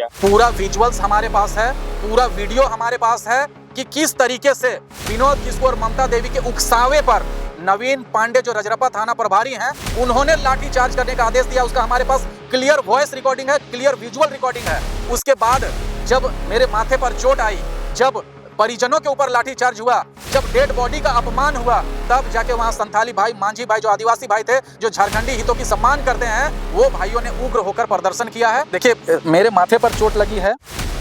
किया। पूरा विजुअल्स हमारे पास है, पूरा वीडियो हमारे पास है कि किस तरीके से विनोद किस्कू और ममता देवी के उकसावे पर नवीन पांडे जो रजरप्पा थाना प्रभारी हैं, उन्होंने लाठीचार्ज करने का आदेश दिया। उसका हमारे पास क्लियर वॉइस रिकॉर्डिंग है, क्लियर विजुअल रिकॉर्डिंग है। उसके बाद जब मेरे माथे पर चोट आई, जब परिजनों के ऊपर लाठीचार्ज हुआ, जब डेड बॉडी का अपमान हुआ, तब जाके वहां संथाली भाई, मांझी भाई, जो आदिवासी भाई थे, जो झारखंडी हितों की सम्मान करते हैं, वो भाइयों ने उग्र होकर प्रदर्शन किया है। देखिए, मेरे माथे पर चोट लगी है,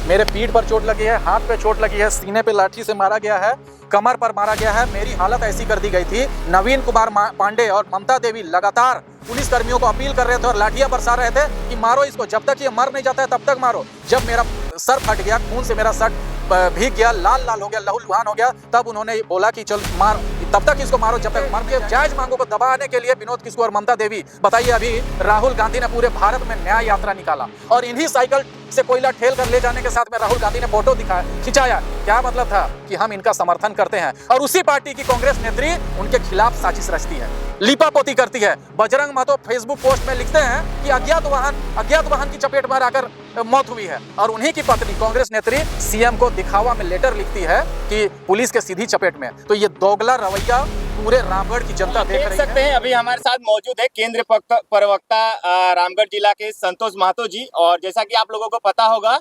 मेरे पीठ पर चोट लगी है, हाथ पे चोट लगी है, सीने पे लाठी से मारा गया है, कमर पर मारा गया है। मेरी हालत ऐसी कर दी गई थी। नवीन कुमार पांडे और ममता देवी लगातार पुलिस कर्मियों को अपील कर रहे थे और लाठियां बरसा रहे थे कि मारो इसको, जब तक ये मर नहीं जाता है तब तक मारो। जब मेरा सर फट गया, खून से मेरा सर भीग गया, लाल लाल हो गया, लहूलुहान हो गया, तब उन्होंने बोला कि चल मार, तब तक इसको मारो जब तक मर के। जायज मांगों को दबाने के लिए विनोद किस्कू और ममता देवी, बताइए, अभी राहुल गांधी ने पूरे भारत में न्याय यात्रा निकाला और इन्हीं साइकिल से कोयला ठेल कर ले जाने के साथ में राहुल गांधी ने फोटो खिंचाया। क्या मतलब था कि हम इनका समर्थन करते हैं, और उसी पार्टी की कांग्रेस नेत्री उनके खिलाफ साजिश रचती है, लीपापोती करती है। बजरंग महतो फेसबुक पोस्ट में लिखते हैं कि अज्ञात वाहन की चपेट में आकर मौत हुई है, और उन्हीं की पत्नी कांग्रेस नेत्री सीएम को दिखावा में लेटर लिखती है कि पुलिस के सीधी चपेट में। तो ये दोगला रवैया पूरे रामगढ़ की जनता देख रही है। सकते हैं, अभी हमारे साथ मौजूद है केंद्रीय प्रवक्ता रामगढ़ जिला के संतोष महतो जी। और जैसा कि आप लोगों को पता होगा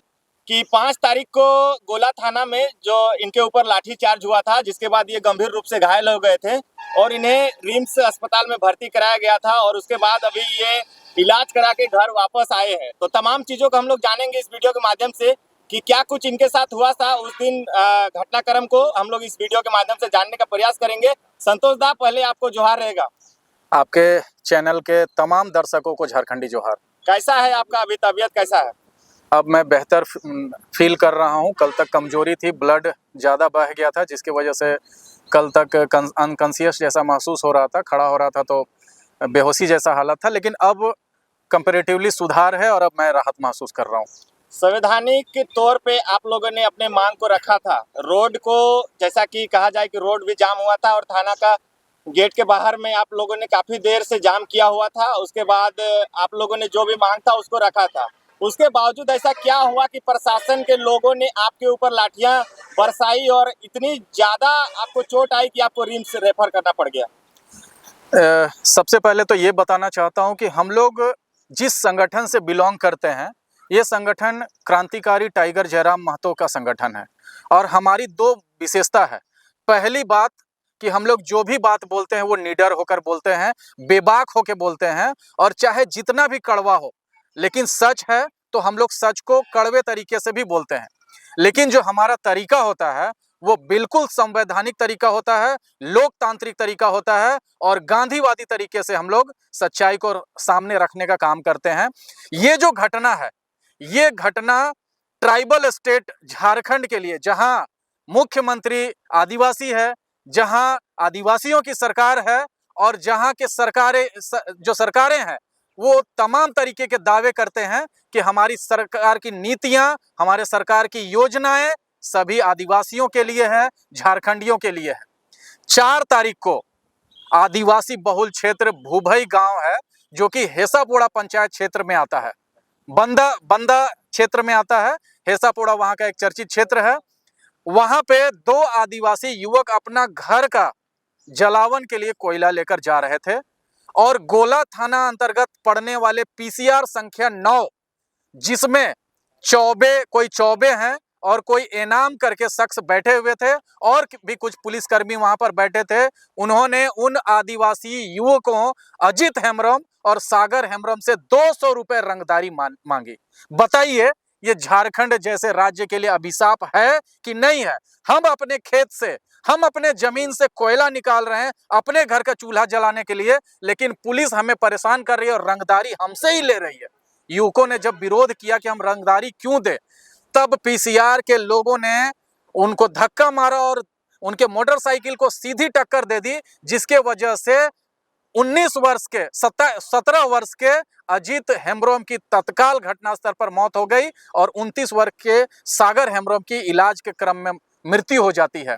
कि 5 तारीख को गोला थाना में जो इनके ऊपर लाठीचार्ज हुआ था, जिसके बाद ये गंभीर रूप से घायल हो गए थे और इन्हें रिम्स अस्पताल में भर्ती कराया गया था, और उसके बाद अभी ये इलाज करा के घर वापस आए हैं। तो तमाम चीजों को हम लोग जानेंगे इस वीडियो के माध्यम से कि क्या कुछ इनके साथ हुआ था उस दिन। घटनाक्रम को हम लोग इस वीडियो के माध्यम से जानने का प्रयास करेंगे। संतोष दा, पहले आपको जोहार रहेगा। आपके चैनल के तमाम दर्शकों को झारखंडी जोहार। कैसा है आपका अभी, तबीयत कैसा है? अब मैं बेहतर फील कर रहा हूं। कल तक कमजोरी थी, ब्लड ज़्यादा बह गया था, जिसकी वजह से कल तक अनकॉन्शियस जैसा महसूस हो रहा था, खड़ा हो रहा था तो बेहोशी जैसा हालत था, लेकिन अब कंपैरेटिवली सुधार है और अब मैं राहत महसूस कर रहा हूं। संवैधानिक तौर पे आप लोगों ने अपने मांग को रखा था, रोड को, जैसा कि कहा जाए कि रोड भी जाम हुआ था और थाना का गेट के बाहर में आप लोगों ने काफी देर से जाम किया हुआ था। उसके बाद आप लोगों ने जो भी मांग था उसको रखा था। उसके बावजूद ऐसा क्या हुआ कि प्रशासन के लोगों ने आपके ऊपर लाठियां बरसाई और इतनी ज्यादा आपको चोट आई कि आपको रिम्स रेफर करना पड़ गया? सबसे पहले तो ये बताना चाहता हूं कि हम लोग जिस संगठन से बिलोंग करते हैं, ये संगठन क्रांतिकारी टाइगर जयराम महतो का संगठन है, और हमारी 2 विशेषता है। पहली बात कि हम लोग जो भी बात बोलते हैं वो निडर होकर बोलते हैं, बेबाक होकर बोलते हैं, और चाहे जितना भी कड़वा हो, लेकिन सच है तो हम लोग सच को कड़वे तरीके से भी बोलते हैं। लेकिन जो हमारा तरीका होता है वो बिल्कुल संवैधानिक तरीका होता है, लोकतांत्रिक तरीका होता है, और गांधीवादी तरीके से हम लोग सच्चाई को सामने रखने का काम करते हैं। ये जो घटना है, ये घटना ट्राइबल स्टेट झारखंड के लिए, जहां मुख्यमंत्री आदिवासी है, जहां आदिवासियों की सरकार है, और जहां के जो सरकारें हैं वो तमाम तरीके के दावे करते हैं कि हमारी सरकार की नीतियां, हमारे सरकार की योजनाएं सभी आदिवासियों के लिए है, झारखंडियों के लिए है। 4 तारीख को आदिवासी बहुल क्षेत्र भूभई गांव है, जो कि हेसापोड़ा पंचायत क्षेत्र में आता है, बंदा क्षेत्र में आता है। हेसापोड़ा वहां का एक चर्चित क्षेत्र है। वहां पे 2 आदिवासी युवक अपना घर का जलावन के लिए कोयला लेकर जा रहे थे, और गोला थाना अंतर्गत पड़ने वाले पीसीआर संख्या 9, जिसमें कोई चौबे हैं और कोई एनाम करके शख्स बैठे हुए थे, और भी कुछ पुलिसकर्मी वहां पर बैठे थे। उन्होंने उन आदिवासी युवकों अजित हेम्ब्रम और सागर हेम्ब्रम से 200 रुपए रंगदारी मांगी। बताइए, ये झारखंड जैसे राज्य के लिए अभिशाप है कि नहीं है? हम अपने खेत से, हम अपने जमीन से कोयला निकाल रहे हैं अपने घर का चूल्हा जलाने के लिए, लेकिन पुलिस हमें परेशान कर रही है और रंगदारी हमसे ही ले रही है। युवकों ने जब विरोध किया कि हम रंगदारी क्यों दे, तब पीसीआर के लोगों ने उनको धक्का मारा और उनके मोटरसाइकिल को सीधी टक्कर दे दी, जिसके वजह से 17 वर्ष के अजीत हेम्ब्रम की तत्काल घटनास्थल पर मौत हो गई, और 29 वर्ष के सागर हेम्ब्रम की इलाज के क्रम में मृत्यु हो जाती है।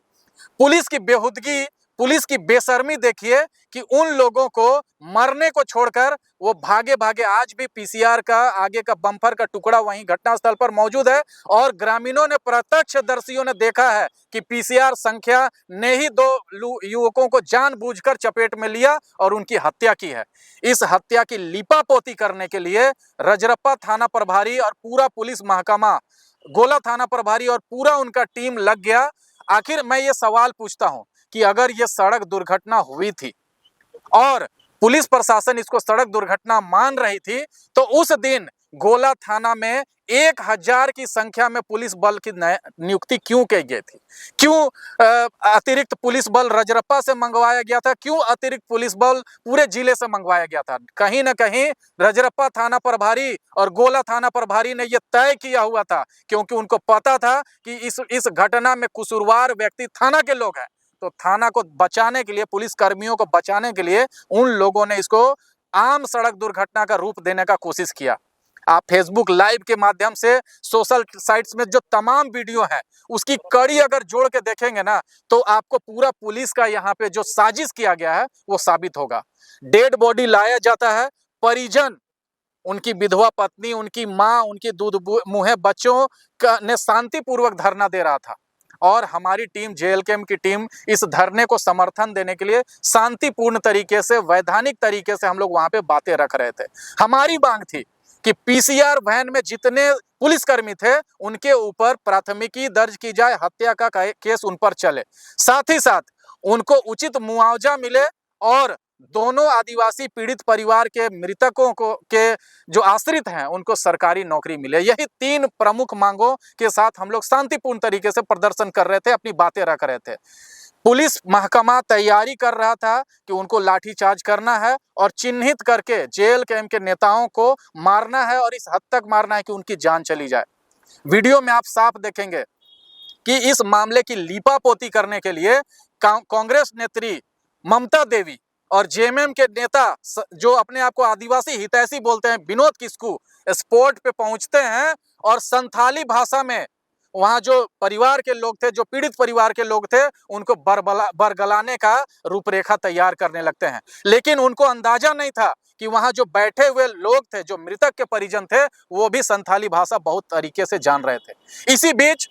पुलिस की बेहुदगी, पुलिस की बेशर्मी देखिए कि उन लोगों को मरने को छोड़कर वो भागे भागे, आज भी पीसीआर का आगे का बम्पर का टुकड़ा वहीं घटनास्थल पर मौजूद है और ग्रामीणों ने, प्रत्यक्षदर्शियों ने देखा है कि पीसीआर संख्या ने ही दो युवकों को जानबूझकर चपेट में लिया और उनकी हत्या की है। इस हत्या की लीपापोती करने के लिए रजरप्पा थाना प्रभारी और पूरा पुलिस महकमा, गोला थाना प्रभारी और पूरा उनका टीम लग गया। आखिर मैं ये सवाल पूछता हूं कि अगर ये सड़क दुर्घटना हुई थी और पुलिस प्रशासन इसको सड़क दुर्घटना मान रही थी, तो उस दिन गोला थाना में 1000 की संख्या में पुलिस बल की नियुक्ति क्यों की गई थी? क्यों अतिरिक्त पुलिस बल रजरप्पा से मंगवाया गया था? क्यों अतिरिक्त पुलिस बल पूरे जिले से मंगवाया गया था? कहीं ना कहीं रजरप्पा थाना प्रभारी और गोला थाना प्रभारी ने यह तय किया हुआ था, क्योंकि उनको पता था कि इस घटना में कसूरवार व्यक्ति थाना के लोग हैं। तो थाना को बचाने के लिए, पुलिस कर्मियों को बचाने के लिए उन लोगों ने इसको आम सड़क दुर्घटना का रूप देने का कोशिश किया। आप फेसबुक लाइव के माध्यम से, सोशल साइट्स में जो तमाम वीडियो है उसकी कड़ी अगर जोड़ के देखेंगे ना, तो आपको पूरा पुलिस का यहाँ पे जो साजिश किया गया है वो साबित होगा। डेड बॉडी लाया जाता है, परिजन, उनकी विधवा पत्नी, उनकी माँ, उनकी दूध मुहे बच्चों ने शांतिपूर्वक धरना दे रहा था और हमारी टीम, जेएलकेएम की टीम, इस धरने को समर्थन देने के लिए शांतिपूर्ण तरीके से, वैधानिक तरीके से हम लोग वहां पे बातें रख रहे थे। हमारी मांग थी कि पीसीआर वैन में जितने पुलिसकर्मी थे उनके ऊपर प्राथमिकी दर्ज की जाए, हत्या का केस उन पर चले, साथ ही साथ उनको उचित मुआवजा मिले और दोनों आदिवासी पीड़ित परिवार के मृतकों को के जो आश्रित हैं उनको सरकारी नौकरी मिले। यही 3 प्रमुख मांगों के साथ हम लोग शांतिपूर्ण तरीके से प्रदर्शन कर रहे थे, अपनी बातें रख रहे थे। पुलिस महकमा तैयारी कर रहा था कि उनको लाठीचार्ज करना है और चिन्हित करके जेएलकेएम के नेताओं को मारना है और इस हद तक मारना है कि उनकी जान चली जाए। वीडियो में आप साफ देखेंगे कि इस मामले की लीपापोती करने के लिए कांग्रेस नेत्री ममता देवी और जेएमएम के नेता जो अपने आप को आदिवासी हितैषी बोलते हैं, विनोद किस्कू, स्पॉट पे पहुंचते हैं और संथाली भाषा में वहां जो परिवार के लोग थे, जो पीड़ित परिवार के लोग थे, उनको बरगलाने का रूपरेखा तैयार करने लगते हैं। लेकिन उनको अंदाजा नहीं था कि वहां जो बैठे हुए लोग थे, जो मृतक के परिजन थे, वो भी संथाली भाषा बहुत तरीके से जान रहे थे। इसी बीच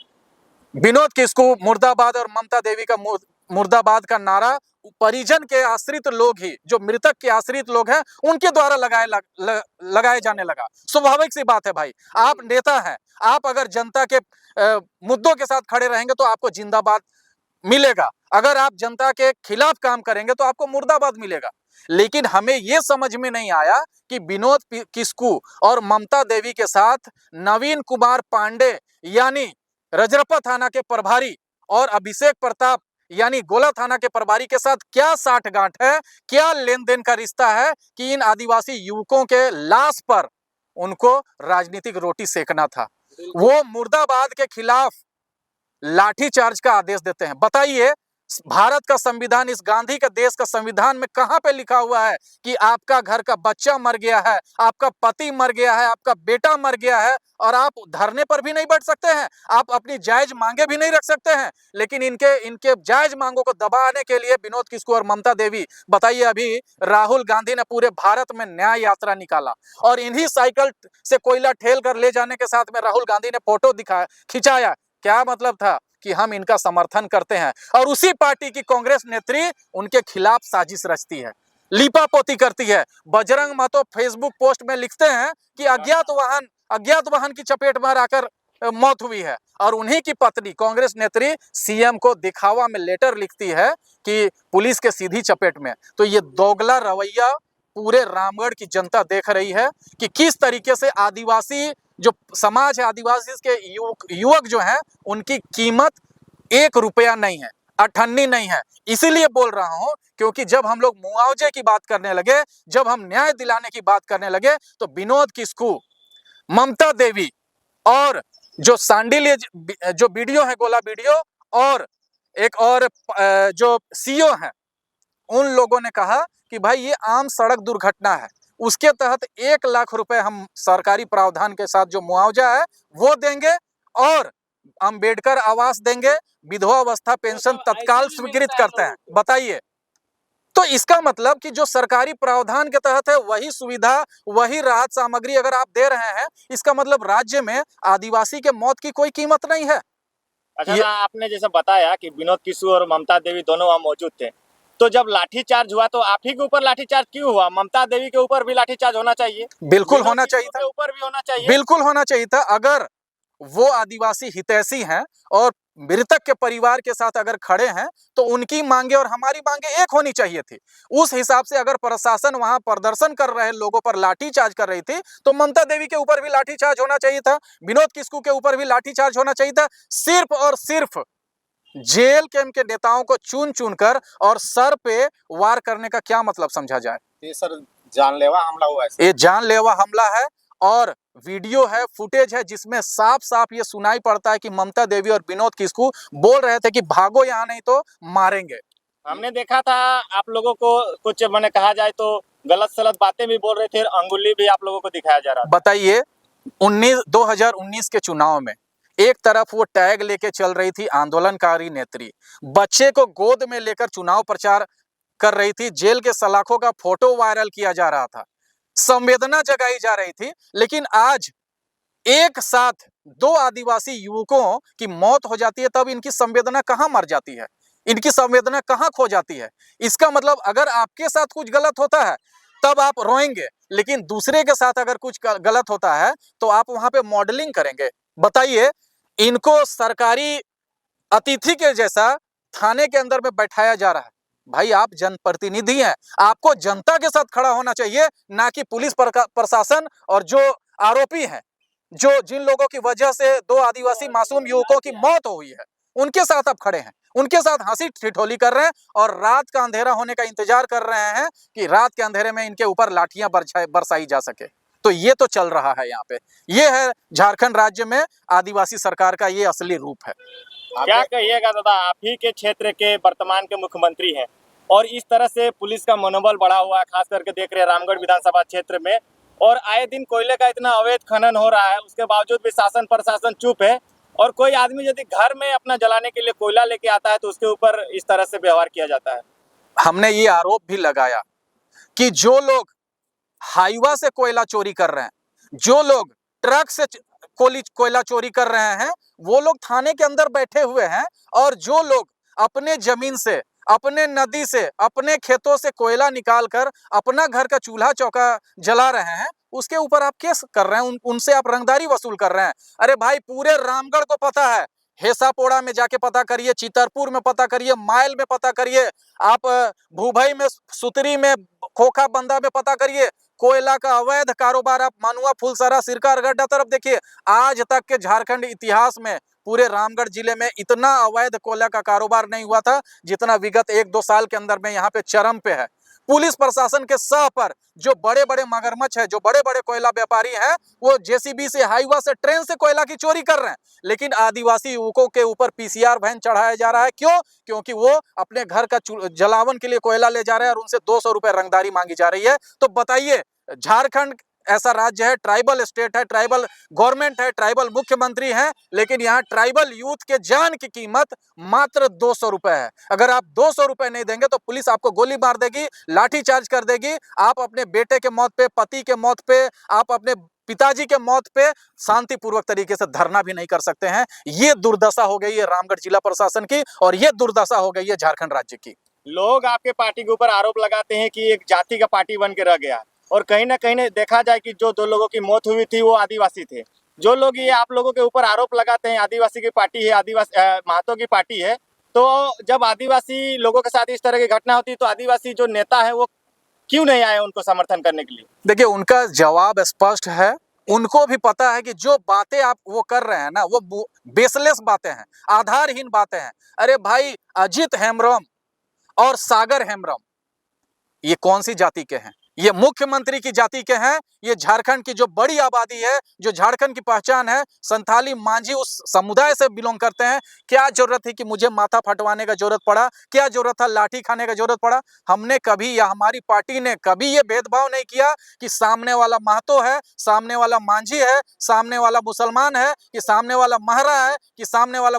विनोद किस्कू मुर्दाबाद और ममता देवी का मुर्दाबाद का नारा परिजन के आश्रित लोग ही, जो मृतक के आश्रित लोग हैं, उनके द्वारा लगाए जाने लगा। स्वाभाविक सी बात है भाई, आप नेता हैं, आप अगर जनता के मुद्दों के साथ खड़े रहेंगे तो आपको जिंदाबाद मिलेगा, अगर आप जनता के खिलाफ काम करेंगे तो आपको मुर्दाबाद मिलेगा। लेकिन हमें यह समझ में नहीं आया कि विनोद किस्कू और ममता देवी के साथ नवीन कुमार पांडे यानी रजरप्पा थाना के प्रभारी और अभिषेक प्रताप यानी गोला थाना के प्रभारी के साथ क्या साठगांठ है, क्या लेन देन का रिश्ता है कि इन आदिवासी युवकों के लाश पर उनको राजनीतिक रोटी सेकना था। वो मुर्दाबाद के खिलाफ लाठीचार्ज का आदेश देते हैं। बताइए, भारत का संविधान, इस गांधी के देश का संविधान में कहां पे लिखा हुआ है कि आपका घर का बच्चा मर गया है, आपका पति मर गया है, आपका बेटा मर गया है और आप धरने पर भी नहीं बैठ सकते हैं, आप अपनी जायज मांगे भी नहीं रख सकते हैं। लेकिन इनके जायज मांगों को दबाने के लिए विनोद किस्कू और ममता देवी, बताइए, अभी राहुल गांधी ने पूरे भारत में न्याय यात्रा निकाला और इन्हीं साइकिल से कोयला ठेल कर ले जाने के साथ में राहुल गांधी ने फोटो खिंचाया। क्या मतलब था कि हम इनका समर्थन करते हैं और उसी पार्टी की कांग्रेस नेत्री उनके खिलाफ साजिश रचती है, लीपापोती करती है। बजरंग महतो फेसबुक पोस्ट में लिखते हैं कि अज्ञात वाहन की चपेट में आकर मौत हुई है और उन्हीं की पत्नी कांग्रेस नेत्री सीएम को दिखावा में लेटर लिखती है कि पुलिस के सीधी चपेट में। तो ये दोगला रवैया पूरे रामगढ़ की जनता देख रही है कि किस तरीके से आदिवासी जो समाज है, आदिवासी के युवक जो हैं, उनकी कीमत 1 रुपया नहीं है, अठन्नी नहीं है। इसीलिए बोल रहा हूं क्योंकि जब हम लोग मुआवजे की बात करने लगे, जब हम न्याय दिलाने की बात करने लगे, तो विनोद किस्कू, ममता देवी और जो सांडिल्य जो वीडियो है, गोला वीडियो, और एक और जो सीओ हैं, उन लोगों ने कहा कि भाई ये आम सड़क दुर्घटना है, उसके तहत 1 लाख रुपए हम सरकारी प्रावधान के साथ जो मुआवजा है वो देंगे और अंबेडकर आवास देंगे, विधवा अवस्था पेंशन तत्काल स्वीकृत करते हैं। बताइए, तो इसका मतलब कि जो सरकारी प्रावधान के तहत है वही सुविधा, वही राहत सामग्री अगर आप दे रहे हैं, इसका मतलब राज्य में आदिवासी के मौत की कोई कीमत नहीं है। अच्छा ये था, आपने जैसा बताया कि विनोद किशोर और ममता देवी दोनों वहाँ मौजूद थे, तो जब लाठीचार्ज हुआ तो आप ही के ऊपर लाठीचार्ज क्यों हुआ? ममता देवी के ऊपर भी लाठीचार्ज होना चाहिए, बिल्कुल विनोद होना किशोर चाहिए था, के ऊपर भी होना चाहिए। बिल्कुल होना चाहिए था। अगर वो आदिवासी हितैषी हैं और मृतक के परिवार के साथ अगर खड़े हैं तो उनकी मांगे और हमारी मांगे एक होनी चाहिए थी। उस हिसाब से अगर प्रशासन वहां प्रदर्शन कर रहे लोगों पर लाठीचार्ज कर रही थी तो ममता देवी के ऊपर भी लाठीचार्ज होना चाहिए था, विनोद किस्कू के ऊपर भी लाठीचार्ज होना चाहिए था। सिर्फ और सिर्फ जेल कैंप के नेताओं को चुन चुन कर और सर पे वार करने का क्या मतलब समझा जाए? ये सर जानलेवा हमला हुआ है सर। ये जानलेवा हमला है और वीडियो है, फुटेज है, जिसमें साफ साफ ये सुनाई पड़ता है कि ममता देवी और विनोद किस्कू बोल रहे थे कि भागो यहाँ नहीं तो मारेंगे। हमने देखा था आप लोगों को कुछ मैंने कहा जाए तो गलत सलत बातें भी बोल रहे थे, अंगुली भी आप लोगों को दिखाया जा रहा था। बताइए, 2019 के चुनाव में एक तरफ वो टैग लेके चल रही थी आंदोलनकारी नेत्री, बच्चे को गोद में लेकर चुनाव प्रचार कर रही थी, जेल के सलाखों का फोटो वायरल किया जा रहा था, संवेदना जगाई जा रही थी। लेकिन आज एक साथ दो आदिवासी युवकों की मौत हो जाती है, तब इनकी संवेदना कहां मर जाती है, इनकी संवेदना कहां खो जाती है? इसका मतलब अगर आपके साथ कुछ गलत होता है तब आप रोएंगे, लेकिन दूसरे के साथ अगर कुछ गलत होता है तो आप वहां पे मॉडलिंग करेंगे। बताइए, इनको सरकारी अतिथि के जैसा थाने के अंदर में बैठाया जा रहा है। भाई, आप जनप्रतिनिधि हैं, आपको जनता के साथ खड़ा होना चाहिए, ना कि पुलिस प्रशासन और जो आरोपी हैं, जो जिन लोगों की वजह से दो आदिवासी मासूम युवकों की मौत हुई है, उनके साथ आप खड़े हैं, उनके साथ हंसी ठिठोली कर रहे हैं और रात का अंधेरा होने का इंतजार कर रहे हैं कि रात के अंधेरे में इनके ऊपर लाठियां बरसाई जा सके। तो ये तो चल रहा है यहाँ पे। ये है झारखंड राज्य में आदिवासी सरकार का ये असली रूप है। क्या कहिएगा दादा, आप ही के क्षेत्र के वर्तमान के मुख्यमंत्री हैं और इस तरह से पुलिस का मनोबल बढ़ा हुआ है, खास करके देख रहे हैं रामगढ़ विधानसभा क्षेत्र में, और आए दिन कोयले का इतना अवैध खनन हो रहा है, उसके बावजूद भी शासन प्रशासन चुप है। और कोई आदमी यदि घर में अपना जलाने के लिए कोयला लेके आता है तो उसके ऊपर इस तरह से व्यवहार किया जाता है। हमने ये आरोप भी लगाया कि जो लोग हाईवा से कोयला चोरी कर रहे हैं, जो लोग ट्रक से कोयला चोरी कर रहे हैं, वो लोग थाने के अंदर बैठे हुए हैं, और जो लोग अपने जमीन से, अपने नदी से, अपने खेतों से कोयला निकालकर अपना घर का चूल्हा चौका जला रहे हैं, उसके ऊपर आप केस कर रहे हैं, उनसे आप रंगदारी वसूल कर रहे हैं। अरे भाई, पूरे रामगढ़ को पता है, हेसापोड़ा में जाके पता करिए, चितरपुर में पता करिए, माइल में पता करिए, आप भूभई में, सुतरी में, खोखा बंदा में पता करिए, कोयला का अवैध कारोबार आप मानुआ, फुलसरा, सिरका, गड्ढा तरफ देखिए। आज तक के झारखंड इतिहास में पूरे रामगढ़ जिले में इतना अवैध कोयला का कारोबार नहीं हुआ था जितना विगत 1-2 साल के अंदर में यहाँ पे चरम पे है। पुलिस प्रशासन के सह पर जो बड़े बड़े मगरमच्छ है, जो बड़े बड़े कोयला व्यापारी हैं, वो जेसीबी से, हाईवा से, ट्रेन से कोयला की चोरी कर रहे हैं, लेकिन आदिवासी युवकों के ऊपर पीसीआर वैन चढ़ाया जा रहा है। क्यों? क्योंकि वो अपने घर का जलावन के लिए कोयला ले जा रहे हैं और उनसे 200 रुपए रंगदारी मांगी जा रही है। तो बताइए, झारखंड ऐसा राज्य है, ट्राइबल स्टेट है, ट्राइबल गवर्नमेंट है, ट्राइबल मुख्यमंत्री हैं, लेकिन यहाँ ट्राइबल यूथ के जान की कीमत मात्र 200 रुपए है। अगर आप 200 रुपए नहीं देंगे तो पुलिस आपको गोली मार देगी, लाठीचार्ज कर देगी। आप अपने बेटे के मौत पे, पति के मौत पे, आप अपने पिताजी के मौत पे शांतिपूर्वक तरीके से धरना भी नहीं कर सकते हैं। ये दुर्दशा हो गई है रामगढ़ जिला प्रशासन की, और ये दुर्दशा हो गई है झारखंड राज्य की। लोग आपके पार्टी के ऊपर आरोप लगाते हैं कि एक जाति का पार्टी बन के रह गया, और कहीं ना कहीं देखा जाए कि जो 2 लोगों की मौत हुई थी वो आदिवासी थे। जो लोग ये आप लोगों के ऊपर आरोप लगाते हैं आदिवासी की पार्टी है, आदिवासी महतो की पार्टी है, तो जब आदिवासी लोगों के साथ इस तरह की घटना होती है तो आदिवासी जो नेता है वो क्यों नहीं आए उनको समर्थन करने के लिए? देखिए, उनका जवाब स्पष्ट है। उनको भी पता है कि जो बातें आप वो कर रहे हैं ना, वो बेसलेस बातें हैं, आधारहीन बातें हैं। अरे भाई, अजित हेम्ब्रम और सागर हेम्ब्रम ये कौन सी जाति के हैं? ये मुख्यमंत्री की जाति के हैं। ये झारखंड की जो बड़ी आबादी है, जो झारखंड की पहचान है, संथाली मांझी उस समुदाय से बिलोंग करते हैं। क्या जरूरत थी कि मुझे माथा फटवाने का जरूरत पड़ा? क्या जरूरत था लाठी खाने का जरूरत पड़ा? हमने कभी या हमारी पार्टी ने कभी ये भेदभाव नहीं किया कि सामने वाला महतो है, सामने वाला मांझी है, सामने वाला मुसलमान है, कि सामने वाला महरा है, कि सामने वाला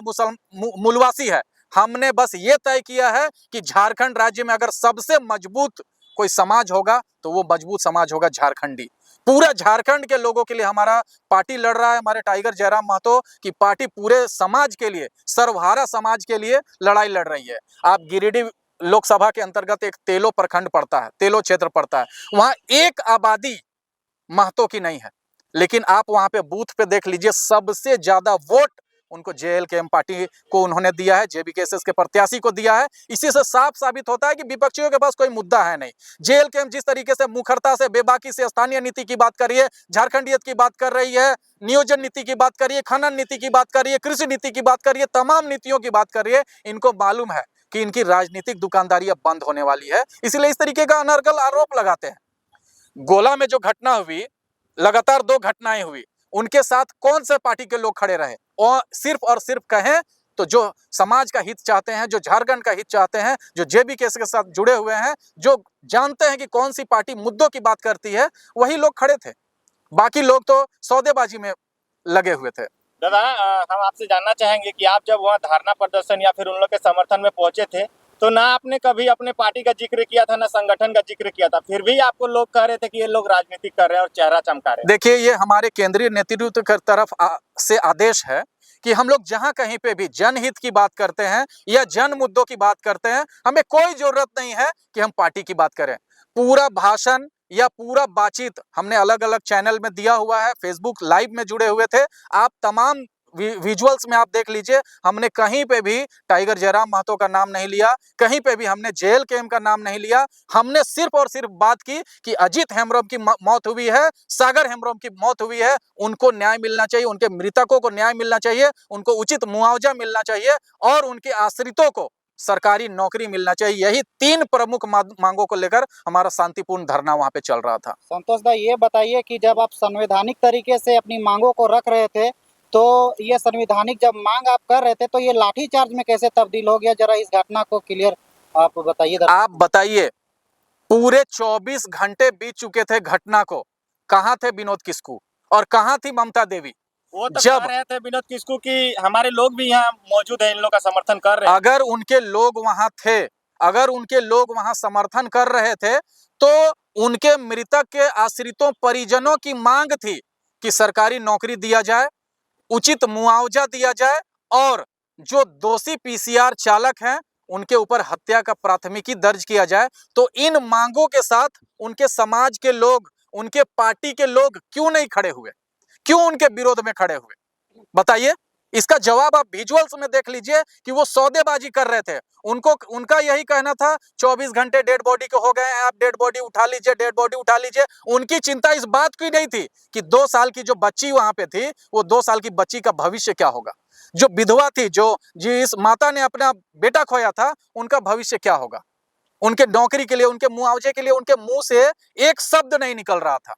मूलवासी है। हमने बस ये तय किया है कि झारखंड राज्य में अगर सबसे मजबूत कोई समाज होगा तो वो मजबूत समाज होगा झारखंडी। पूरा झारखंड के लोगों के लिए हमारा पार्टी लड़ रहा है। हमारे टाइगर जयराम महतो की पार्टी पूरे समाज के लिए, सर्वहारा समाज के लिए लड़ाई लड़ रही है। आप गिरिडीह लोकसभा के अंतर्गत एक तेलो प्रखंड पड़ता है, तेलो क्षेत्र पड़ता है, वहां एक आबादी महतो की नहीं है, लेकिन आप वहां पे बूथ पे देख लीजिए, सबसे ज्यादा वोट उनको जेएलकेएम पार्टी को उन्होंने दिया है, जेबीकेएसएस के प्रत्याशी को दिया है। इसी से साफ साबित होता है कि विपक्षियों के पास कोई मुद्दा है नहीं। जेएलकेएम जिस तरीके से मुखरता से, बेबाकी से स्थानीय नीति की बात कर रही है, झारखंडियत की बात कर रही है, नियोजन नीति की बात कर रही है, खनन नीति की बात कर रही है, कृषि नीति की बात कर रही है, तमाम नीतियों की बात कर रही है, इनको मालूम है कि इनकी राजनीतिक दुकानदारी अब बंद होने वाली है, इसलिए इस तरीके का अनर्गल आरोप लगाते हैं। गोला में जो घटना हुई, लगातार 2 घटनाएं हुई, उनके साथ कौन से पार्टी के लोग खड़े रहे? और सिर्फ कहें तो जो समाज का हित चाहते हैं, जो झारखंड का हित चाहते हैं, जो जेबीकेएस के साथ जुड़े हुए हैं, जो जानते हैं कि कौन सी पार्टी मुद्दों की बात करती है, वही लोग खड़े थे। बाकी लोग तो सौदेबाजी में लगे हुए थे। दादा, हम आपसे जानना चाहेंगे कि आप जब वहाँ धरना प्रदर्शन या फिर उन लोग के समर्थन में पहुंचे थे, तो ना आपने कभी अपने पार्टी का जिक्र किया था, ना संगठन का जिक्र किया था, फिर भी आपको लोग कह रहे थे कि ये लोग राजनीति कर रहे हैं और चेहरा चमका रहे हैं। देखिए, ये हमारे केंद्रीय नेतृत्व की तरफ से आदेश है कि हम लोग जहां कहीं पे भी जनहित की बात करते हैं या जन मुद्दों की बात करते हैं, हमें कोई जरूरत नहीं है कि हम पार्टी की बात करें। पूरा भाषण या पूरा बातचीत हमने अलग अलग चैनल में दिया हुआ है, फेसबुक लाइव में जुड़े हुए थे, आप तमाम विजुअल्स में आप देख लीजिए। हमने कहीं पे भी टाइगर जयराम महतो का नाम नहीं लिया, कहीं पे भी हमने जेएलकेएम का नाम नहीं लिया। हमने सिर्फ और सिर्फ बात की कि अजीत हेम्ब्रम की मौत हुई है, सागर हेम्ब्रम की मौत हुई है, उनको न्याय मिलना चाहिए, उनके मृतकों को न्याय मिलना चाहिए, उनको उचित मुआवजा मिलना चाहिए और उनके आश्रितों को सरकारी नौकरी मिलना चाहिए। यही 3 प्रमुख मांगों को लेकर हमारा शांतिपूर्ण धरना वहां पे चल रहा था। संतोष दा, ये बताइए कि जब आप संवैधानिक तरीके से अपनी मांगों को रख रहे थे, तो ये संवैधानिक जब मांग आप कर रहे थे, तो ये लाठीचार्ज में कैसे तब्दील हो गया? जरा इस घटना को क्लियर आप बताइए। आप बताइए, पूरे 24 घंटे बीत चुके थे घटना को, कहां थे विनोद किस्कू और कहां थी ममता देवी? वो तो जब कह रहे थे विनोद किस्कू की हमारे लोग भी यहाँ मौजूद हैं, इन लोग का समर्थन कर रहे हैं। अगर उनके लोग वहां थे, अगर उनके लोग वहां समर्थन कर रहे थे, तो उनके मृतक के आश्रितों परिजनों की मांग थी कि सरकारी नौकरी दिया जाए, उचित मुआवजा दिया जाए और जो दोषी पीसीआर चालक हैं उनके ऊपर हत्या का प्राथमिकी दर्ज किया जाए। तो इन मांगों के साथ उनके समाज के लोग, उनके पार्टी के लोग क्यों नहीं खड़े हुए? क्यों उनके विरोध में खड़े हुए? बताइए। इसका जवाब आप विजुअल्स में देख लीजिए कि वो सौदेबाजी कर रहे थे। उनका यही कहना था 24 घंटे डेड बॉडी के हो गए हैं, आप डेड बॉडी उठा लीजिए, डेड बॉडी उठा लीजिए। उनकी चिंता इस बात की नहीं थी कि 2 साल की जो बच्ची वहां पे थी, वो 2 साल की बच्ची का भविष्य क्या होगा। जो विधवा थी, जो जिस माता ने अपना बेटा खोया था, उनका भविष्य क्या होगा। उनके नौकरी के लिए, उनके मुआवजे के लिए उनके मुंह से एक शब्द नहीं निकल रहा था।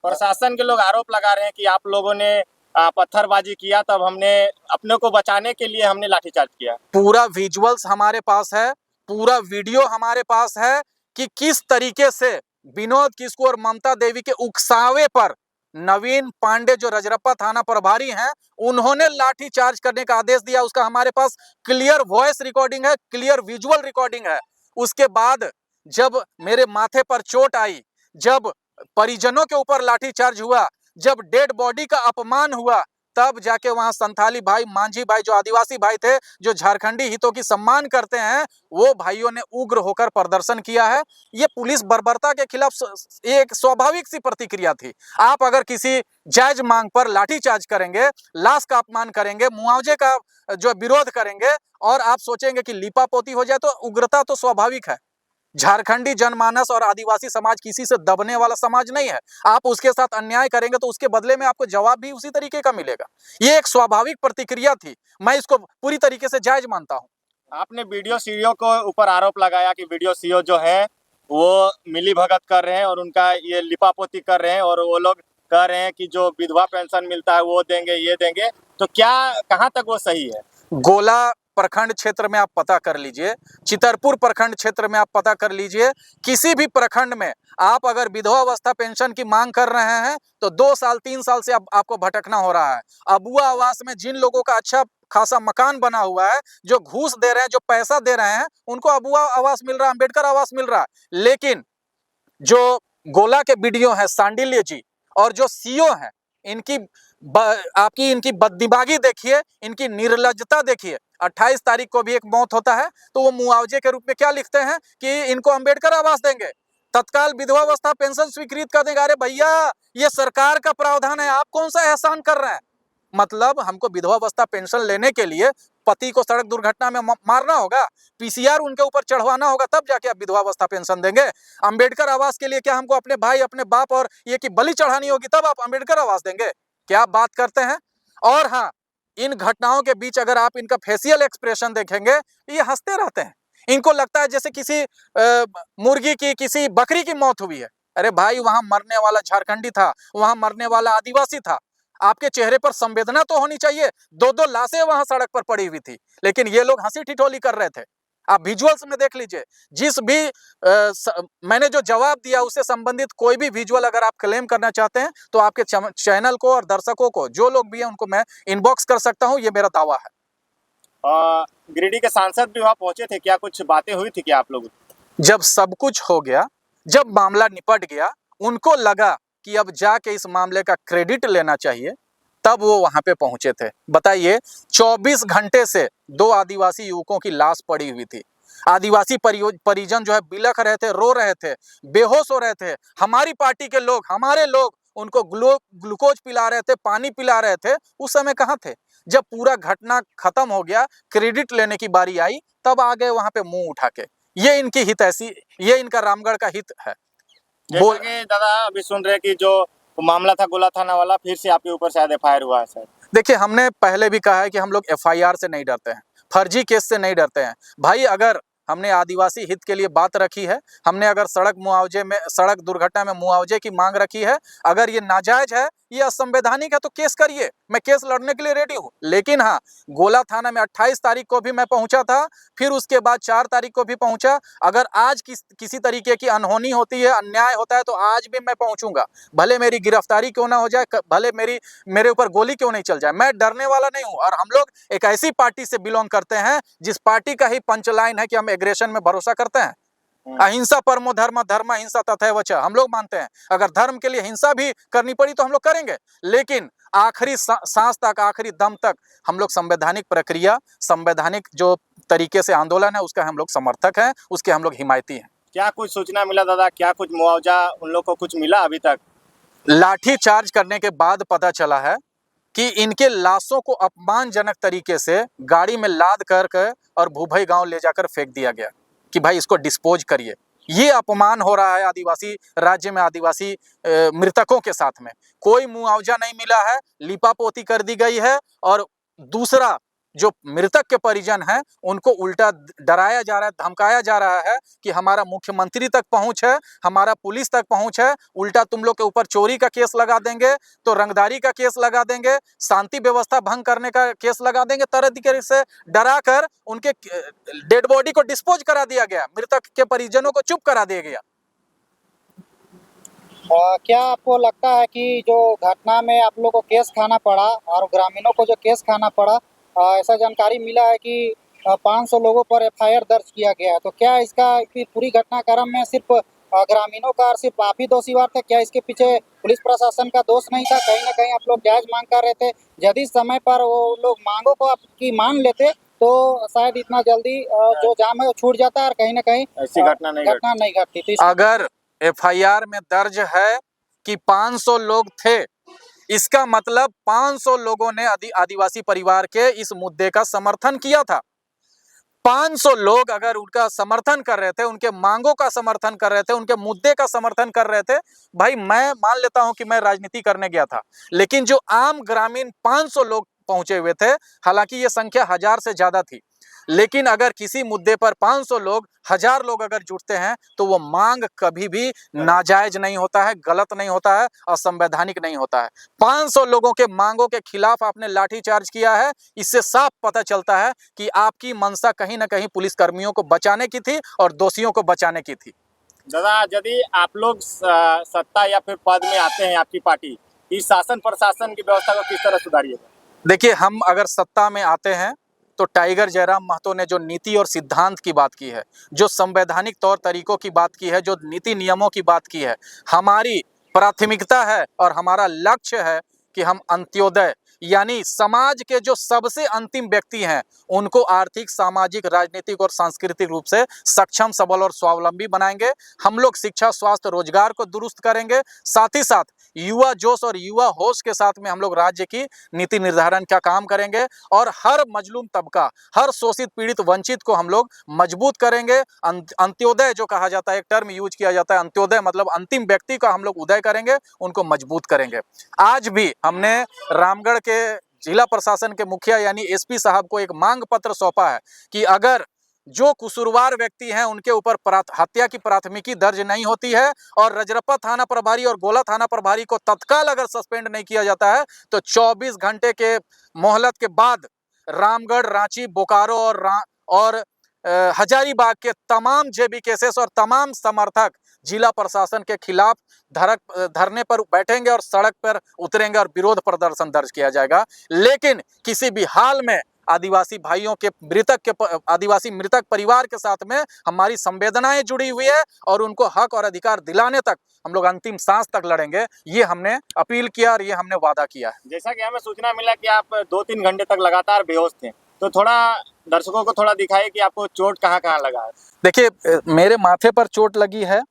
प्रशासन के लोग आरोप लगा रहे हैं कि आप लोगों ने पत्थरबाजी किया, तब हमने अपने को बचाने के लिए हमने लाठीचार्ज किया। पूरा विजुअल्स हमारे पास है, पूरा वीडियो हमारे पास है कि किस तरीके से विनोद किस्कू और ममता देवी के उकसावे पर नवीन पांडे, जो रजरप्पा थाना प्रभारी हैं, उन्होंने लाठीचार्ज करने का आदेश दिया। उसका हमारे पास क्लियर वॉइस रिकॉर्डिंग है, क्लियर विजुअल रिकॉर्डिंग है। उसके बाद जब मेरे माथे पर चोट आई, जब परिजनों के ऊपर लाठीचार्ज हुआ, जब डेड बॉडी का अपमान हुआ, तब जाके वहां संथाली भाई, मांझी भाई, जो आदिवासी भाई थे, जो झारखंडी हितों की सम्मान करते हैं, वो भाइयों ने उग्र होकर प्रदर्शन किया है। ये पुलिस बर्बरता के खिलाफ एक स्वाभाविक सी प्रतिक्रिया थी। आप अगर किसी जायज मांग पर लाठीचार्ज करेंगे, लाश का अपमान करेंगे, मुआवजे का जो विरोध करेंगे और आप सोचेंगे कि लीपापोती हो जाए, तो उग्रता तो स्वाभाविक है। झारखंडी जनमानस और आदिवासी समाज किसी से दबने वाला समाज नहीं है। आप उसके साथ अन्याय करेंगे तो उसके बदले में आपको जवाब भी उसी तरीके का मिलेगा। ये एक स्वाभाविक प्रतिक्रिया थी, मैं इसको पूरी तरीके से जायज मानता हूं। आपने वीडियो सीईओ को ऊपर आरोप लगाया कि वीडियो सीईओ जो है वो मिली भगत कर रहे हैं और उनका ये लिपापोती कर रहे हैं, और वो लोग कह रहे हैं कि जो विधवा पेंशन मिलता है वो देंगे, ये देंगे। तो क्या, कहाँ तक वो सही है? गोला प्रखंड क्षेत्र में आप पता कर लीजिए, चितरपुर प्रखंड क्षेत्र में आप पता कर लीजिए, किसी भी प्रखंड में आप अगर विधवा अवस्था पेंशन की मांग कर रहे हैं तो 2 साल 3 साल से आपको भटकना हो रहा है। अबुआ आवास में जिन लोगों का अच्छा खासा मकान बना हुआ है, जो घूस दे रहे हैं, जो पैसा दे रहे हैं, उनको अबुआ आवास मिल रहा है, अम्बेडकर आवास मिल रहा है। लेकिन जो गोला के बीडीओ हैं सांडिल्य जी और जो सीओ हैं, इनकी आपकी इनकी बददिमागी देखिए, इनकी निर्लज्जता देखिए। 28 तारीख को भी एक मौत होता है तो वो मुआवजे के रूप में क्या लिखते हैं कि इनको अम्बेडकर आवास देंगे, तत्काल विधवावस्था पेंशन स्वीकृत कर देंगे। अरे भैया, ये सरकार का प्रावधान है, आप कौन सा एहसान कर रहे हैं? मतलब हमको विधवावस्था पेंशन लेने के लिए पति को सड़क दुर्घटना में मारना होगा, पीसीआर उनके ऊपर चढ़वाना होगा, तब जाके आप विधवावस्था पेंशन देंगे। अंबेडकर आवास के लिए क्या हमको अपने भाई, अपने बाप और ये की बलि चढ़ानी होगी, तब आप अंबेडकर आवास देंगे? क्या बात करते हैं। और हाँ, इन घटनाओं के बीच अगर आप इनका फेशियल एक्सप्रेशन देखेंगे, ये हंसते रहते हैं। इनको लगता है जैसे किसी मुर्गी की, किसी बकरी की मौत हुई है। अरे भाई, वहां मरने वाला झारखंडी था, वहां मरने वाला आदिवासी था। आपके चेहरे पर संवेदना तो होनी चाहिए। 2-2 लाशें वहां सड़क पर पड़ी हुई थी, लेकिन ये लोग हंसी ठिठोली कर रहे थे। आप विजुअल्स में देख लीजिए, जिस भी मैंने जो जवाब दिया उससे संबंधित कोई भी विजुअल अगर आप क्लेम करना चाहते हैं तो आपके चैनल को और दर्शकों को, जो लोग भी हैं, उनको मैं इनबॉक्स कर सकता हूं, ये मेरा दावा है। गिरिडीह के सांसद भी वहाँ पहुंचे थे, क्या कुछ बातें हुई थी क्या आप लोग? जब सब कुछ हो गया, जब मामला निपट गया, उनको लगा कि अब जाके इस मामले का क्रेडिट लेना चाहिए, तब वो वहां पे पहुंचे थे। बताइए, 24 घंटे से 2 आदिवासी युवकों की लाश पड़ी हुई थी। आदिवासी परिजन जो है बिलख रहे थे, रो रहे थे, बेहोश हो रहे थे। हमारी पार्टी के लोग, हमारे लोग उनको ग्लूकोज पिला रहे थे, पानी पिला रहे थे। उस समय कहाँ थे? जब पूरा घटना खत्म हो गया, क्रेडिट लेने की बारी आई, तब आ गए वहां पे मुंह उठा के। ये इनकी हित ऐसी, ये इनका रामगढ़ का हित है। जैसा कि दादा अभी सुन रहे कि जो मामला था गोला थाना वाला, फिर से आपके ऊपर शायद एफआईआर हुआ है सर। देखिए, हमने पहले भी कहा है कि हम लोग एफआईआर से नहीं डरते हैं, फर्जी केस से नहीं डरते हैं। भाई, अगर हमने आदिवासी हित के लिए बात रखी है, हमने अगर सड़क दुर्घटना में मुआवजे की मांग रखी है, अगर ये नाजायज है, ये असंवैधानिक है, तो केस करिए, मैं केस लड़ने के लिए रेडी हूँ। लेकिन हाँ, गोला थाना में 28 तारीख को भी मैं पहुंचा था, फिर उसके बाद 4 तारीख को भी पहुंचा। अगर आज किसी तरीके की अनहोनी होती है, अन्याय होता है, तो आज भी मैं पहुंचूंगा, भले मेरी गिरफ्तारी क्यों ना हो जाए, भले मेरे ऊपर गोली क्यों नहीं चल जाए। मैं डरने वाला नहीं हूं। और हम लोग एक ऐसी पार्टी से बिलोंग करते हैं जिस पार्टी का ही पंचलाइन है कि हम एग्रेशन में भरोसा करते हैं। अहिंसा परमो धर्म, धर्म हिंसा तथैव च, हम लोग मानते हैं। अगर धर्म के लिए हिंसा भी करनी पड़ी तो हम लोग करेंगे, लेकिन आखिरी सांस तक, आखिरी दम तक हम लोग संवैधानिक प्रक्रिया, संवैधानिक जो तरीके से आंदोलन है, उसका हम लोग समर्थक हैं, उसके हम लोग हिमायती हैं। क्या कुछ सूचना मिला दादा, क्या कुछ मुआवजा उन लोग को कुछ मिला अभी तक? लाठी चार्ज करने के बाद पता चला है कि इनके लाशों को अपमानजनक तरीके से गाड़ी में लाद कर और भूभई गांव ले जाकर फेंक दिया गया कि भाई इसको डिस्पोज करिए। ये अपमान हो रहा है आदिवासी राज्य में, आदिवासी मृतकों के साथ में। कोई मुआवजा नहीं मिला है, लिपापोती कर दी गई है, और दूसरा जो मृतक के परिजन हैं उनको उल्टा डराया जा रहा है, धमकाया जा रहा है कि हमारा मुख्यमंत्री तक पहुंच है, हमारा पुलिस तक पहुंच है, उल्टा तुम लोग के ऊपर चोरी का केस लगा देंगे, तो रंगदारी का केस लगा देंगे, शांति व्यवस्था भंग करने का केस लगा देंगे। तरह तरीके से डरा कर उनके डेड बॉडी को डिस्पोज करा दिया गया, मृतक के परिजनों को चुप करा दिया गया। क्या आपको लगता है कि जो घटना में आप लोग को केस खाना पड़ा और ग्रामीणों को जो केस खाना पड़ा, ऐसा जानकारी मिला है कि 500 लोगों पर एफआईआर दर्ज किया गया है, तो क्या इसका पूरी घटनाक्रम में सिर्फ ग्रामीणों का और सिर्फ आप ही दोषीवार थे? क्या इसके पीछे पुलिस प्रशासन का दोष नहीं था? कहीं ना कहीं आप लोग जायज मांग कर रहे थे, यदि समय पर वो लोग मांगों को आपकी मान लेते तो शायद इतना जल्दी जो जाम है वो छूट जाता है और कहीं ना कहीं ऐसी घटना नहीं घटती। तो अगर एफआईआर में दर्ज है कि 500 लोग थे, इसका मतलब 500 लोगों ने आदिवासी परिवार के इस मुद्दे का समर्थन किया था। 500 लोग अगर उनका समर्थन कर रहे थे, उनके मांगों का समर्थन कर रहे थे, उनके मुद्दे का समर्थन कर रहे थे, भाई मैं मान लेता हूं कि मैं राजनीति करने गया था, लेकिन जो आम ग्रामीण 500 लोग पहुंचे हुए थे, हालांकि ये संख्या 1000 से ज्यादा थी, लेकिन अगर किसी मुद्दे पर 500 लोग, 1000 लोग अगर जुटते हैं तो वो मांग कभी भी नाजायज नहीं होता है, गलत नहीं होता है, असंवैधानिक नहीं होता है। 500 लोगों के मांगों के खिलाफ आपने लाठीचार्ज किया है, इससे साफ पता चलता है कि आपकी मंशा कहीं ना कहीं पुलिस कर्मियों को बचाने की थी और दोषियों को बचाने की थी। दादा, यदि आप लोग सत्ता या फिर पद में आते हैं, आपकी पार्टी इस शासन प्रशासन की व्यवस्था को किस तरह सुधारिएगा? देखिए, हम अगर सत्ता में आते हैं तो टाइगर जयराम महतो ने जो नीति और सिद्धांत की बात की है, जो संवैधानिक तौर तरीकों की बात की है, जो नीति नियमों की बात की है, हमारी प्राथमिकता है और हमारा लक्ष्य है कि हम अंत्योदय यानी समाज के जो सबसे अंतिम व्यक्ति हैं उनको आर्थिक, सामाजिक, राजनीतिक और सांस्कृतिक रूप से सक्षम, सबल और स्वावलंबी बनाएंगे। हम लोग शिक्षा, स्वास्थ्य, रोजगार को दुरुस्त करेंगे। साथ ही साथ युवा जोश और युवा होश के साथ में हम लोग राज्य की नीति निर्धारण का काम करेंगे और हर मजलूम तबका, हर शोषित, पीड़ित, वंचित को हम लोग मजबूत करेंगे। अंत्योदय जो कहा जाता है, एक टर्म यूज किया जाता है, अंत्योदय मतलब अंतिम व्यक्ति का हम लोग उदय करेंगे, उनको मजबूत करेंगे। आज भी हमने रामगढ़ के जिला प्रशासन के मुखिया यानी एसपी साहब को एक मांग पत्र सौंपा है कि अगर जो कसूरवार व्यक्ति हैं उनके ऊपर हत्या की प्राथमिकी दर्ज नहीं होती है और रजरप्पा थाना प्रभारी और गोला थाना प्रभारी को तत्काल अगर सस्पेंड नहीं किया जाता है तो 24 घंटे के मोहलत के बाद रामगढ़, रांची, बोकारो और हजारीबाग के तमाम जेबी केसेस और तमाम समर्थक जिला प्रशासन के खिलाफ धरने पर बैठेंगे और सड़क पर उतरेंगे और विरोध प्रदर्शन दर्ज किया जाएगा। लेकिन किसी भी हाल में आदिवासी भाइयों के आदिवासी मृतक परिवार के साथ में हमारी संवेदनाएं जुड़ी हुई है और उनको हक और अधिकार दिलाने तक हम लोग अंतिम सांस तक लड़ेंगे। ये हमने अपील किया और ये हमने वादा किया है। जैसा कि हमें सूचना मिला कि आप 2-3 घंटे तक लगातार बेहोश थे, तो थोड़ा दर्शकों को थोड़ा दिखाइए कि आपको चोट कहाँ कहाँ लगा है। देखिए, मेरे माथे पर चोट लगी है,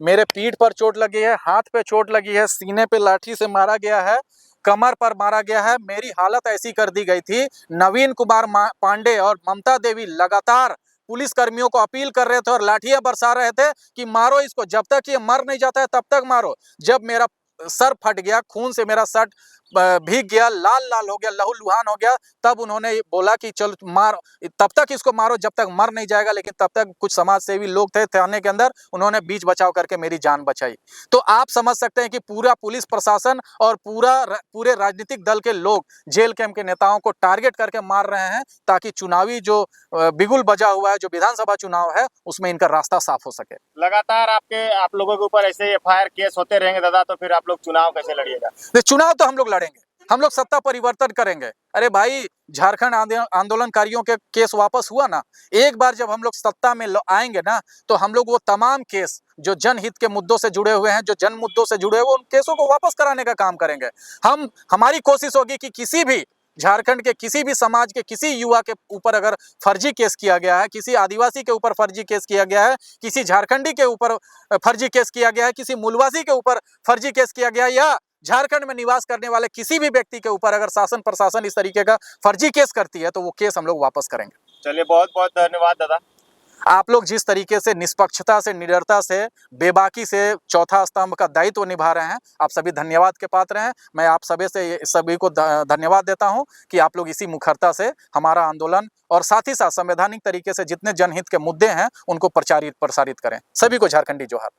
मेरे पीठ पर चोट लगी है, हाथ पे चोट लगी है, सीने पे लाठी से मारा गया है, कमर पर मारा गया है। मेरी हालत ऐसी कर दी गई थी, नवीन कुमार पांडे और ममता देवी लगातार पुलिस कर्मियों को अपील कर रहे थे और लाठियां बरसा रहे थे कि मारो इसको, जब तक ये मर नहीं जाता है तब तक मारो। जब मेरा सर फट गया, खून से मेरा शर्ट भीग गया, लाल लाल हो गया, लहूलुहान हो गया, तब उन्होंने बोला कि चलो मारो, तब तक इसको मारो जब तक मर नहीं जाएगा। लेकिन तब तक कुछ समाज सेवी लोग थे थाने के अंदर, उन्होंने बीच बचाव करके मेरी जान बचाई। तो आप समझ सकते हैं कि पूरा पुलिस प्रशासन और पूरे राजनीतिक दल के लोग जेल कैंप के नेताओं को टारगेट करके मार रहे हैं ताकि चुनावी जो बिगुल बजा हुआ है, जो विधानसभा चुनाव है, उसमें इनका रास्ता साफ हो सके। लगातार आप लोगों के ऊपर ऐसे एफआईआर केस होते रहेंगे दादा, तो फिर आप लोग चुनाव कैसे लड़िएगा? चुनाव तो हम लोग लड़ेंगे, हम लोग सत्ता परिवर्तन करेंगे। अरे भाई, झारखंड आंदोलनकारियों के केस वापस हुआ ना, एक बार जब हम लोग सत्ता में आएंगे ना तो हम लोग वो तमाम केस जो जनहित के मुद्दों से जुड़े हुए हैं, जो जन मुद्दों से जुड़े हुए, उन केसों को वापस कराने का काम करेंगे। हमारी कोशिश होगी कि किसी भी झारखंड के किसी भी समाज के किसी युवा के ऊपर अगर फर्जी केस किया गया है, किसी आदिवासी के ऊपर फर्जी केस किया गया है, किसी झारखंडी के ऊपर फर्जी केस किया गया है, किसी मूलवासी के ऊपर फर्जी केस किया गया है, या झारखंड में निवास करने वाले किसी भी व्यक्ति के ऊपर अगर शासन प्रशासन इस तरीके का फर्जी केस करती है तो वो केस हम लोग वापस करेंगे। चलिए, बहुत बहुत धन्यवाद दादा। आप लोग जिस तरीके से निष्पक्षता से, निडरता से, बेबाकी से चौथा स्तंभ का दायित्व निभा रहे हैं, आप सभी धन्यवाद के पात्र हैं। मैं आप सभी को धन्यवाद देता हूं कि आप लोग इसी मुखरता से हमारा आंदोलन और साथ ही साथ संवैधानिक तरीके से जितने जनहित के मुद्दे हैं उनको प्रसारित करें। सभी को झारखंडी जोहार।